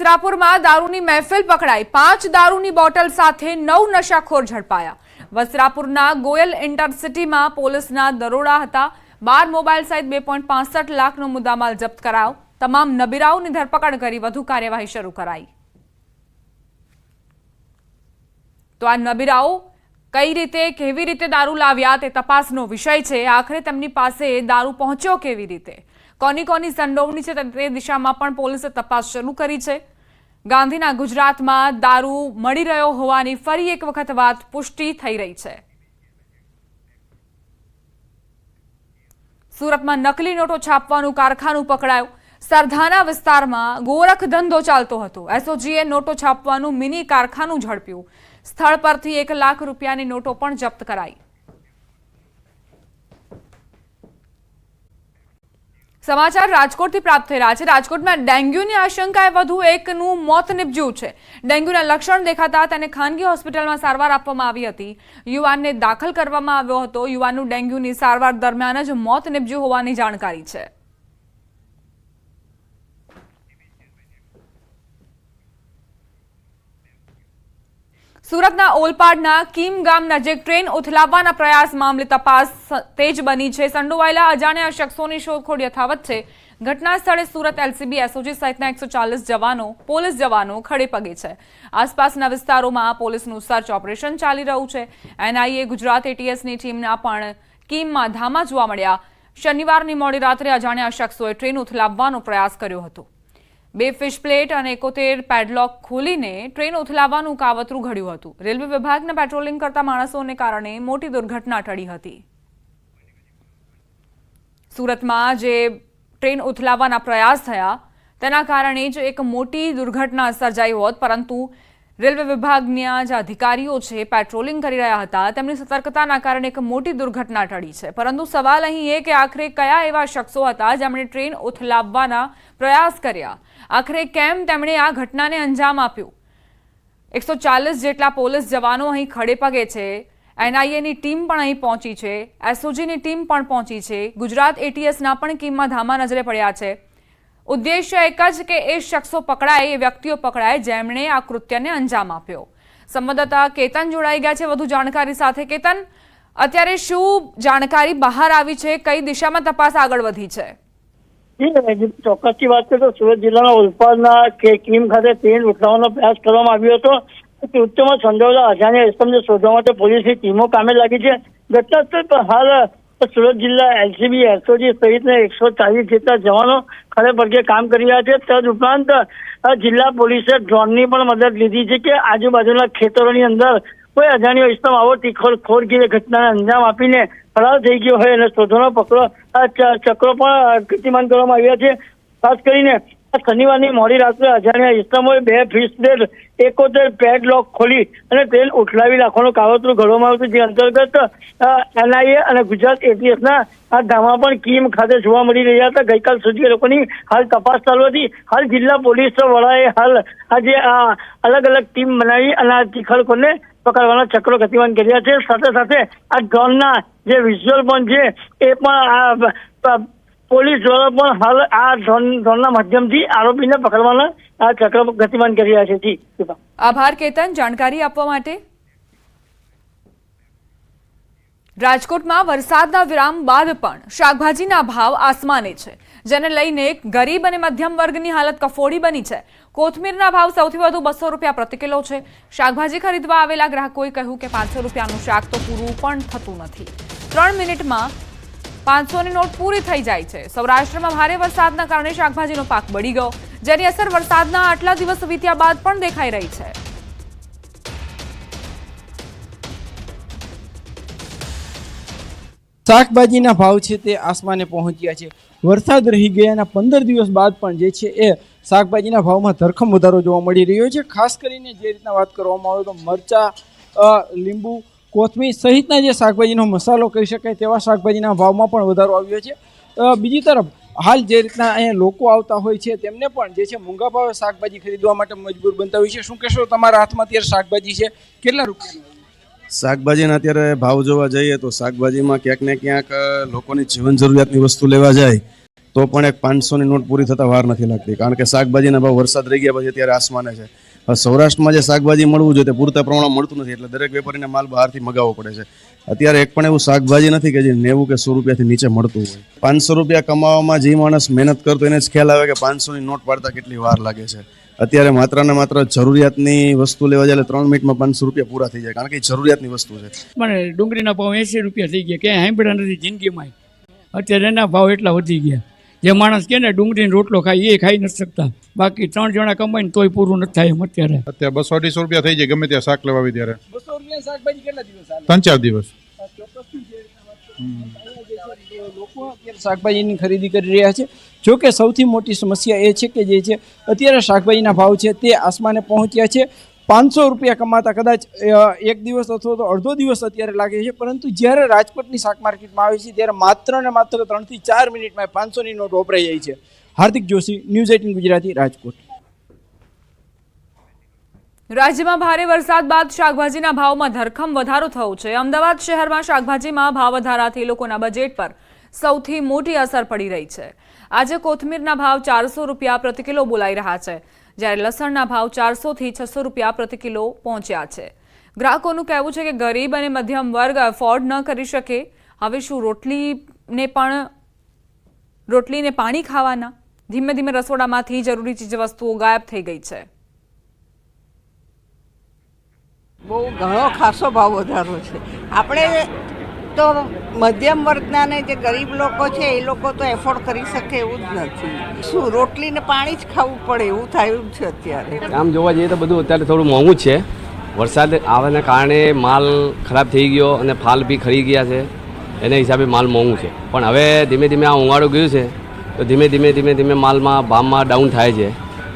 વસ્ત્રાપુરમાં દારૂની મહેફિલ પકડાઈ। 5 દારૂની બોટલ સાથે 9 નશાખોર ઝડપાયા। વસ્ત્રાપુરના ગોયલ ઇન્ટરસિટીમાં પોલીસના દરોડા હતા। 12 મોબાઈલ સહિત 2.65 લાખનો મુદ્દામાલ જપ્ત કરાયો। તમામ નબીરાઓની ધરપકડ કરી વધુ કાર્યવાહી શરૂ કરાઈ। તો આ નબીરાઓ કઈ રીતે કેવી રીતે દારૂ લાવ્યા તે તપાસનો વિષય છે। આખરે તેમની પાસે દારૂ પહોંચ્યો કેવી રીતે, કોની સંડોવણી છે તે દિશામાં પણ પોલીસે તપાસ શરૂ કરી છે। ગાંધીના ગુજરાતમાં દારૂ મળી રહ્યો હોવાની ફરી એક વખત વાત પુષ્ટિ થઈ રહી છે। સુરતમાં નકલી નોટો છાપવાનું કારખાનું પકડાયું। સરધાના વિસ્તારમાં ગોરખ ધંધો ચાલતો હતો। એસઓજીએ નોટો છાપવાનું મિની કારખાનું ઝડપ્યું। સ્થળ પરથી 1 લાખ રૂપિયાની નોટો પણ જપ્ત કરાઈ। समाचार राजकोटથી પ્રાપ્ત થઈ રહ્યા છે। રાજકોટમાં ડેન્ગ્યુની આશંકાએ વધુ એકનું મોત નિપજ્યું છે। ડેન્ગ્યુના લક્ષણ દેખાતા તેને ખાનગી હોસ્પિટલમાં સારવાર આપવામાં આવી હતી। યુવાનને દાખલ કરવામાં આવ્યો હતો। યુવાનનું ડેન્ગ્યુની સારવાર દરમિયાન જ મોત નિપજ્યું હોવાની જાણકારી છે। સુરતના ઓલપાડના કીમ ગામ નજીક ટ્રેન ઉથલાવવાના પ્રયાસ મામલે તપાસ તેજ બની છે। સંડોવાયેલા અજાણ્યા શખ્સોની શોધખોળ યથાવત છે। ઘટના સ્થળે સુરત એલસીબી, એસઓજી સહિતના 140 જવાનો, પોલીસ જવાનો ખડે પગે છે। આસપાસના વિસ્તારોમાં પોલીસનું સર્ચ ઓપરેશન ચાલી રહ્યું છે। એનઆઈએ ગુજરાત એટીએસની ટીમના પણ કીમમાં ધામા જોવા મળ્યા। શનિવારની મોડી રાત્રે અજાણ્યા શખ્સોએ ટ્રેન ઉથલાવવાનો પ્રયાસ કર્યો હતો। 2 ફિશ પ્લેટ અને 71 પેડલોક ખોલીને ટ્રેન ઉથલાવવાનું કાવતરું ઘડ્યું હતું। રેલવે વિભાગના પેટ્રોલિંગ કરતા માણસોને કારણે મોટી દુર્ઘટના ટળી હતી। સુરતમાં જે ટ્રેન ઉથલાવવાના પ્રયાસ થયા તેના કારણે જ એક મોટી દુર્ઘટના સર્જાઈ હોત, પરંતુ રેલવે વિભાગના જે અધિકારીઓ છે પેટ્રોલિંગ કરી રહ્યા હતા તેમની સતર્કતાના કારણે એક મોટી દુર્ઘટના ટળી છે। પરંતુ સવાલ અહીં એ કે આખરે કયા એવા શખ્સો હતા જેમણે ટ્રેન ઉથલાવવાના પ્રયાસ કર્યા? આખરે કેમ તેમણે આ ઘટનાને અંજામ આપ્યું? 140 જેટલા પોલીસ જવાનો અહીં ખડે પગે છે। એનઆઈએની ટીમ પણ અહીં પહોંચી છે। એસઓજીની ટીમ પણ પહોંચી છે। ગુજરાત એટીએસના પણ ટીમમાં ધામા નજરે પડ્યા છે। ઉદ્દેશ્ય એક જ કે એ શખ્સો પકડાય, એ વ્યક્તિઓ પકડાય જેમણે આ કૃત્યને અંજામ આપ્યો। સંવાદદાતા કેતન જોડાઈ ગયા છે વધુ જાણકારી સાથે। કેતન, અત્યારે શું જાણકારી બહાર આવી છે? કઈ દિશામાં તપાસ આગળ વધી છે? ચોક્કસથી વાત કરીએ તો સુરત જિલ્લાના ઓલપાડના કીમ ખાતે ટ્રેન ઉઠાવવાનો પ્રયાસ કરવામાં આવ્યો હતો। કૃત્યમાં સંડોવાયેલા અજાણ્યા ઇસમને શોધવા માટે પોલીસની ટીમો કામે લાગી છે। ઘટના સ્થળ પર હાલ સુરત જિલ્લા એલસીબી, એસઓજી સહિતના 140 જેટલા જવાનો ખડે પગે કામ કરી રહ્યા છે। તદ ઉપરાંત જિલ્લા પોલીસે ડ્રોનની પણ મદદ લીધી છે કે આજુબાજુના ખેતરોની અંદર કોઈ અજાણ્યો ઇસમ આવો તીખોડગીરી ઘટનાને અંજામ આપીને ફરાર થઈ ગયો હોય અને શોધવાનો ચક્રો પણ ગતિમાન કરવામાં આવ્યા છે। ખાસ કરીને શનિવારની મોડી રાત્રે અજાણ્યા ઇસમોએ 2 ફિશ પ્લેટ, 71 પેડલોક ખોલી અને ટ્રેન ઉઠલાવી નાખવાનું કાવતરું ઘડવામાં આવ્યું હતું, જે અંતર્ગત એનઆઈએ અને ગુજરાત એટીએસના આ ધામા પણ કીમ ખાતે જોવા મળી રહ્યા હતા। ગઈકાલ સુધી લોકોની હાલ તપાસ ચાલુ હતી। હાલ જિલ્લા પોલીસ વડાએ હાલ આજે અલગ અલગ ટીમ બનાવી અને આ તીખડખોરને પકડવાના ચક્રો ગતિમાન કર્યા છે। સાથે સાથે આ ડ્રોનના જે વિઝ્યુઅલ પણ છે એ પણ પોલીસ દ્વારા પણ હાલ આ ડ્રોનના માધ્યમથી આરોપીને પકડવાના આ ચક્ર ગતિમાન કરી રહ્યા છે। જી આભાર કેતન જાણકારી આપવા માટે। રાજકોટમાં વરસાદના વિરામ બાદ પણ શાકભાજીના ભાવ આસમાને છે, જેને લઈને ગરીબ અને મધ્યમ વર્ગની હાલત કફોડી બની છે। કોથમીરના ભાવ સૌથી વધુ 200 રૂપિયા પ્રતિ કિલો છે। શાકભાજી ખરીદવા આવેલા ગ્રાહકોએ કહ્યું કે 500 રૂપિયાનું શાક તો પૂરું પણ થતું નથી। 3 મિનિટમાં 500ની નોટ પૂરી થઈ જાય છે। સૌરાષ્ટ્રમાં ભારે વરસાદના કારણે શાકભાજીનો પાક બળી ગયો, જેની અસર વરસાદના આટલા દિવસ વીત્યા બાદ પણ દેખાઈ રહી છે। શાકભાજીના ભાવ છે તે આસમાને પહોંચ્યા છે। વરસાદ રહી ગયાના 15 દિવસ બાદ પણ જે છે એ શાકભાજીના ભાવમાં ધરખમ વધારો જોવા મળી રહ્યો છે। ખાસ કરીને જે રીતના વાત કરવામાં આવે તો મરચા, લીંબુ, કોથમીર સહિતના જે શાકભાજીનો મસાલો કહી શકાય તેવા શાકભાજીના ભાવમાં પણ વધારો આવ્યો છે। બીજી તરફ હાલ જે રીતના અહીંયા લોકો આવતા હોય છે તેમને પણ જે છે મોંઘા ભાવે શાકભાજી ખરીદવા માટે મજબૂર બનતા હોય છે। શું કહેશો, તમારા હાથમાં અત્યારે શાકભાજી છે, કેટલા રૂપિયા? શાકભાજીના અત્યારે ભાવ જોવા જઈએ તો શાકભાજીમાં ક્યાંક ને ક્યાંક લોકોની જીવન જરૂરિયાતની વસ્તુ લેવા જાય તો પણ એક 500ની નોટ પૂરી થતાં વાર નથી લાગતી, કારણ કે શાકભાજીના ભાવ વરસાદ રહી ગયા પછી અત્યારે આસમાને છે. હવે સૌરાષ્ટ્રમાં જે શાકભાજી મળવું જોઈએ તે પૂરતા પ્રમાણમાં મળતું નથી, એટલે દરેક વેપારીને માલ બહારથી મગાવવો પડે છે. અત્યારે એક પણ એવું શાકભાજી નથી કે જે 90 કે 100 રૂપિયાથી નીચે મળતું હોય. 500 રૂપિયા કમાવામાં જે માણસ મહેનત કરતો એને જ ખ્યાલ આવે કે 500ની નોટ પાડતા કેટલી વાર લાગે છે. અત્યારે માત્ર ને માત્ર જરૂરિયાતની વસ્તુ લેવા જાય 3 મિનિટમાં 500 રૂપિયા પૂરા થઈ જાય, કારણ કે એ જરૂરિયાતની વસ્તુ છે. પણ ડુંગળીના ભાવ 80 રૂપિયા થઈ ગયા, ક્યાંય સાંભળ્યા નથી જિંદગીમાં. અત્યારે એના ભાવ એટલા વધી ગયા. જે માણસ કે ને ડુંગળીનો રોટલો ખાય એ ખાઈ નથી શકતા, બાકી 3 જણા કમાઈને તોય પૂરું નથી થાય એમ. અત્યારે 200-250 રૂપિયા થઈ જાય ગમે ત્યાં શાક લેવા આવી ત્યારે. 200 રૂપિયા શાકભાજી કેટલા દિવસ હાલે? 3-4 દિવસ. લોકો અત્યારે શાકભાજીની ખરીદી કરી રહ્યા છે. જો કે સૌથી મોટી સમસ્યા એ છે કે જે છે અત્યારે શાકભાજીના ભાવ છે તે આસમાને પહોંચ્યા છે. 500 રૂપિયા કમાતા કદાચ એક દિવસ અથવા તો અડધો દિવસ અત્યારે લાગે છે, પરંતુ જ્યારે રાજકોટની શાક માર્કેટમાં આવે છે ત્યારે માત્ર ને માત્ર 3 થી 4 મિનિટમાં 500ની નોટ વપરાઈ જાય છે. હાર્દિક જોશી, ન્યૂઝ 18 ગુજરાતી, રાજકોટ. રાજ્યમાં ભારે વરસાદ બાદ શાકભાજીના ભાવમાં ધરખમ વધારો થયો છે. અમદાવાદ શહેરમાં શાકભાજીમાં ભાવ વધારાથી લોકોના બજેટ પર સૌથી મોટી અસર પડી રહી છે. આજે કોથમીરના ભાવ 400 રૂપિયા પ્રતિ કિલો બોલાઈ રહ્યા છે, જ્યારે લસણના ભાવ 400 થી 600 રૂપિયા પ્રતિ કિલો પહોંચ્યા છે. ગ્રાહકોનું કહેવું છે કે ગરીબ અને મધ્યમ વર્ગ અફોર્ડ ન કરી શકે. હવે શું રોટલીને પાણી ખાવાના? ધીમે ધીમે રસોડામાંથી જરૂરી ચીજવસ્તુઓ ગાયબ થઈ ગઈ છે. બહુ ઘણો ખાસો ભાવ વધારો છે. આપણે તો મધ્યમ વર્ગના ને જે ગરીબ લોકો છે એ લોકો તો એફોર્ડ કરી શકે એવું જ નથી. શું રોટલી ને પાણી જ ખાવું પડે એવું થયું છે અત્યારે. આમ જોવા જઈએ તો બધું અત્યારે થોડું મોંઘું જ છે. વરસાદ આવવાના કારણે માલ ખરાબ થઈ ગયો અને ફાલ બી ખરી ગયા છે, એના હિસાબે માલ મોંઘું છે. પણ હવે ધીમે ધીમે આ ઉનાળો ગયું છે તો ધીમે ધીમે માલમાં ભાવમાં ડાઉન થાય છે,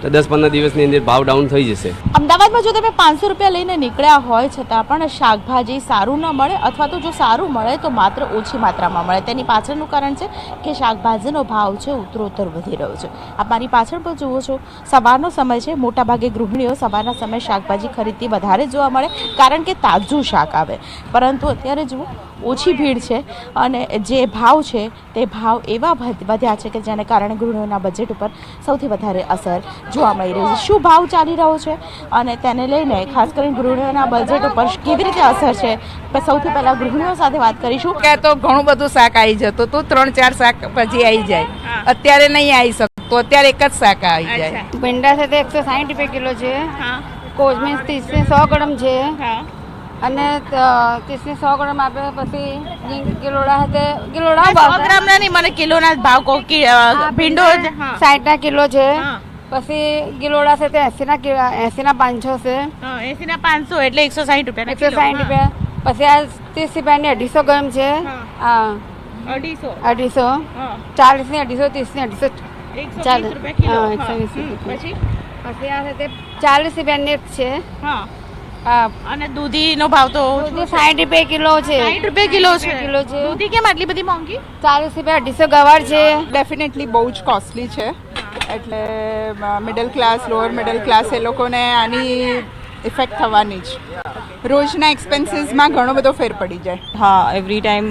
તો 10-15 દિવસની અંદર ભાવ ડાઉન થઈ જશે. અમદાવાદમાં જો તમે 500 રૂપિયા લઈને નીકળ્યા હોય છતાં પણ શાકભાજી સારું ન મળે, અથવા તો જો સારું મળે તો માત્ર ઓછી માત્રામાં મળે. તેની પાછળનું કારણ છે કે શાકભાજીનો ભાવ છે ઉત્તરોત્તર વધી રહ્યો છે. આપ મારી પાછળ પણ જુઓ છો, સવારનો સમય છે, મોટાભાગે ગૃહિણીઓ સવારના સમયે શાકભાજી ખરીદતી વધારે જોવા મળે, કારણ કે તાજું શાક આવે. પરંતુ અત્યારે જુઓ ઓછી ભીડ છે અને જે ભાવ છે તે ભાવ એવા વધ્યા છે કે જેને કારણે ગૃહિણીઓના બજેટ ઉપર સૌથી વધારે અસર જોવા મળી રહી છે. શું ભાવ ચાલી રહ્યો છે અને તેને લઈને ખાસ કરીને ગૃહિણીઓના બજેટ ઉપર કેવી રીતે અસર છે, સૌથી પહેલા ગૃહિણીઓ સાથે વાત કરીશું. કે તો ઘણું બધું શાક આવી જતું હતું, 3-4 શાક પછી આવી જાય. અત્યારે નહીં આવી શકતું, અત્યારે એક જ શાક આવી જાય. ભીંડા છે તે 160 રૂપિયા કિલો છે, કોથમીર 30 ને 100 ગ્રામ છે, અને 30 ને 100 ગ્રામ આપે. પછી કિલોડા છે, કિલોડા 100 ગ્રામના નહીં, મને કિલોના ભાવ કહો. ભીંડો 60 કિલો છે. પછી ગિલોડા છે તે 80 ના 500 છે. 80 ના 500 એટલે 160 રૂપિયા. 160 રૂપિયા. પછી આ 30 રૂપિયાની 250 ગ્રામ છે. હા 250. 40 ની 250, 30 ની 250, 120 રૂપિયા. પછી આ છે તે 40 રૂપિયાની એક છે. અને દૂધીનો ભાવ તો 60 રૂપિયા કિલો છે. 60 રૂપિયા કિલો છે. દૂધી કેમ આટલી બધી મોંઘી? 40 રૂપિયા 250 ગવાર છે. ડેફિનેટલી બહુ જ કોસ્ટલી છે, એટલે middle class, lower middle class એ લોકોને આની ઇફેક્ટ થવાની જ. રોજના એક્સપેન્સીસમાં ઘણો બધો ફેર પડી જાય. हाँ, एवरी टाइम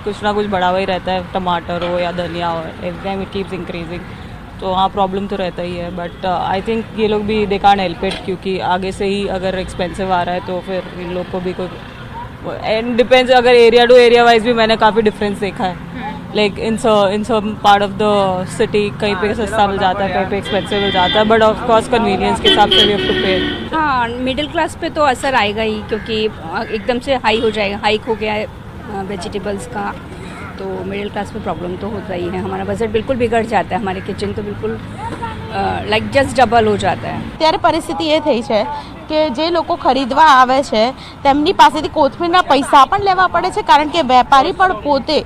कुछ ना कुछ बढ़ा हुआ ही रहता है, टमाटर हो या धनिया हो, every time it keeps increasing. तो हाँ, प्रॉब्लम तो रहता ही है, बट आई थिंक ये लोग भी दे कांट हेल्प इट, क्योंकि आगे से ही अगर एक्सपेंसिव आ रहा है तो फिर इन लोग को भी कोई एंड डिपेंड्स. अगर एरिया टू एरिया वाइज भी मैंने काफ़ी डिफरेंस देखा है. Like in some part of the city कहीं पे सस्ता मिल जाता है, कहीं पे एक्सपेंसिव मिल जाता है, बट ऑफ कोर्स कन्वीनियंस के हिसाब से वी हैव टू पे. हाँ, मिडिल क्लास पे तो असर आएगा ही, क्योंकि एकदम से हाई हो जाएगा, हाइक हो गया है वेजिटेबल्स का, तो मिडिल क्लास पे प्रॉब्लम तो होता ही है. हमारा बजट बिल्कुल बिगड़ जाता है, हमारे किचन तो बिल्कुल लाइक जस्ट डबल हो जाता है. ત્યારે પરિસ્થિતિ એ થઈ છે કે જે લોકો ખરીદવા આવે છે તેમની પાસેથી કોથમીરના પૈસા પણ લેવા પડે છે, કારણ કે વેપારી પણ પોતે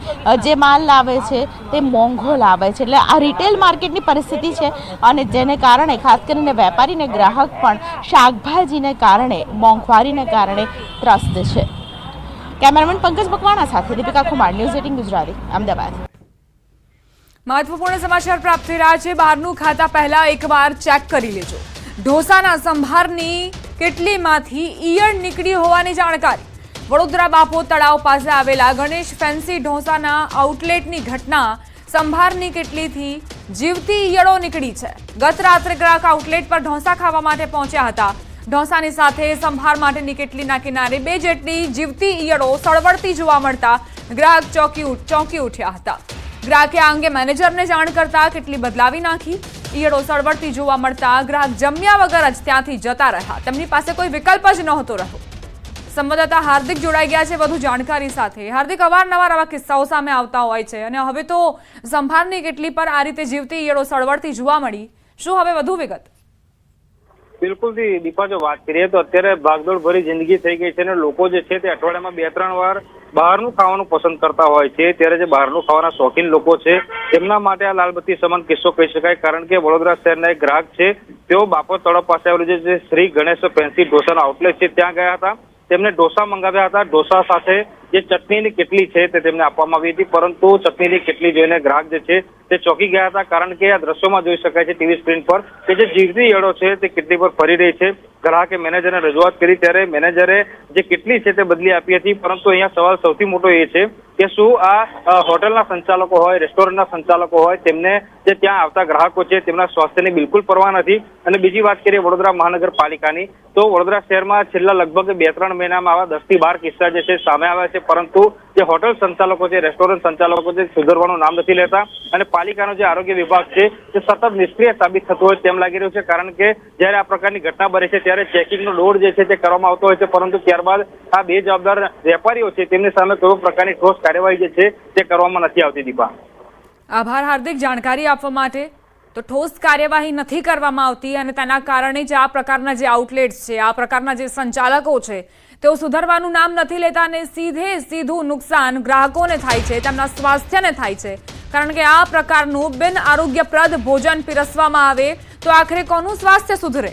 જે માલ લાવે છે તે મોંઘો લાવે છે. એટલે આ રિટેલ માર્કેટની પરિસ્થિતિ છે અને જેને કારણે ખાસ કરીને વેપારી અને ગ્રાહક પણ શાકભાજીને કારણે, મોંઘવારીને કારણે ત્રસ્ત છે. કેમેરામેન પંકજ મકવાણા સાથે દીપિકા કુમાર, ન્યૂઝ 18 ગુજરાતી, અમદાવાદ. મહત્વપૂર્ણ સમાચાર પ્રાપ્ત થઈ રહ્યા છે. બહારનું ખાતા પહેલા એકવાર ચેક કરી લેજો. ઢોસાના સંભારની કેટલીમાંથી ઈયળ નીકળી હોવાની જાણકારી. વડોદરા બાપોદ તળાવ પાસે આવેલા ગણેશ ફેન્સી ઢોસાના આઉટલેટની ઘટના સંભારની કેટલીથી જીવતી ઈયળો નીકળી છે। ગત રાત્રે ગ્રાહક આઉટલેટ પર ઢોસા ખાવા માટે પહોંચ્યા હતા। ઢોસાની સાથે સંભાર માટેની કેટલીના કિનારે 2 જેટલી જીવતી ઈયળો સળવળતી જોવા મળતા ગ્રાહક ચોંકી ઉઠ્યા હતા। ગ્રાહકે આ અંગે મેનેજરને જાણ કરતા કેટલી બદલાવી નાખી। ઈયળો સળવળતી જોવા મળતા ગ્રાહક જમ્યા વગર જ ત્યાંથી જતા રહ્યા। તેમની પાસે કોઈ વિકલ્પ જ નહોતો રહ્યો। સંવાદદાતા હાર્દિક જોડાઈ ગયા છે વધુ જાણકારી સાથે। હાર્દિક, અવારનવાર આવા કિસ્સાઓ સામે આવતા હોય છે અને હવે તો સંભારની કેટલી પર આ રીતે જીવતી ઈયળો સળવળતી જોવા મળી। શું હવે વધુ વિગત? બિલકુલ દીપા, જો વાત કરીએ તો અત્યારે ભાગદોડ ભરી જિંદગી થઈ ગઈ છે અને લોકો જે છે તે અઠવાડિયામાં 2-3 વાર બહારનું ખાવાનું પસંદ કરતા હોય છે। ત્યારે જે બહારનું ખાવાના શોખીન લોકો છે તેમના માટે આ લાલબત્તી સમાન કિસ્સો કહી શકાય, કારણ કે વડોદરા શહેરના એક ગ્રાહક છે, તેઓ બાપોર તળાવ પાસે આવેલું જે શ્રી ગણેશ ફેન્સી ઢોસાનો આઉટલેટ છે ત્યાં ગયા હતા। તેમને ઢોસા મંગાવ્યા હતા। ઢોસા સાથે જે ચટણીની કેટલી છે તે તેમને આપવામાં આવી હતી, પરંતુ ચટણીની કેટલી જોઈને ગ્રાહક જે છે તે ચોંકી ગયા હતા, કારણ કે આ દ્રશ્યોમાં જોઈ શકાય છે ટીવી સ્ક્રીન પર કે જે જીવતી ઈયળો છે તે કેટલી પર ફરી રહી છે। ગ્રાહકે મેનેજરને રજૂઆત કરી ત્યારે મેનેજરે જે કેટલી છે તે બદલી આપી હતી, પરંતુ અહીંયા સવાલ સૌથી મોટો એ છે કે શું આ હોટલના સંચાલકો હોય, રેસ્ટોરન્ટના સંચાલકો હોય, તેમને જે ત્યાં આવતા ગ્રાહકો છે તેમના સ્વાસ્થ્યની બિલકુલ પરવા નથી। અને બીજી વાત કરીએ વડોદરા મહાનગરપાલિકાની, તો વડોદરા શહેરમાં છેલ્લા લગભગ 2-3 મહિનામાં આવા 10 થી 12 કિસ્સા જે છે સામે આવ્યા છે, પરંતુ જે હોટલ સંચાલકો છે, રેસ્ટોરન્ટ સંચાલકો છે, સુધરવાનું નામ નથી લેતા અને પાલિકાનો જે આરોગ્ય વિભાગ છે તે સતત નિષ્ક્રિય સાબિત થતો હોય તેમ લાગી રહ્યું છે, કારણ કે જ્યારે આ પ્રકારની ઘટના બને છે ત્યારે ચેકિંગનો દોર જે છે તે કરવામાં આવતો હોય છે, પરંતુ ત્યારબાદ આ બે જવાબદાર વેપારીઓ છે તેમની સામે કોઈ પ્રકારની ઠોસ કાર્યવાહી જે છે તે કરવામાં નથી આવતી। દીપા, આભાર હાર્દિક જાણકારી આપવા માટે। તો ઠોસ કાર્યવાહી નથી કરવામાં આવતી અને તેના કારણે જ આ પ્રકારના જે આઉટલેટ્સ છે, આ પ્રકારના જે સંચાલકો છે તેઓ સુધરવાનું નામ નથી લેતા અને સીધું નુકસાન ગ્રાહકોને થાય છે, તેમના સ્વાસ્થ્યને થાય છે, કારણ કે આ પ્રકારનું બિન આરોગ્યપ્રદ ભોજન પીરસવામાં આવે તો આખરે કોનું સ્વાસ્થ્ય સુધરે?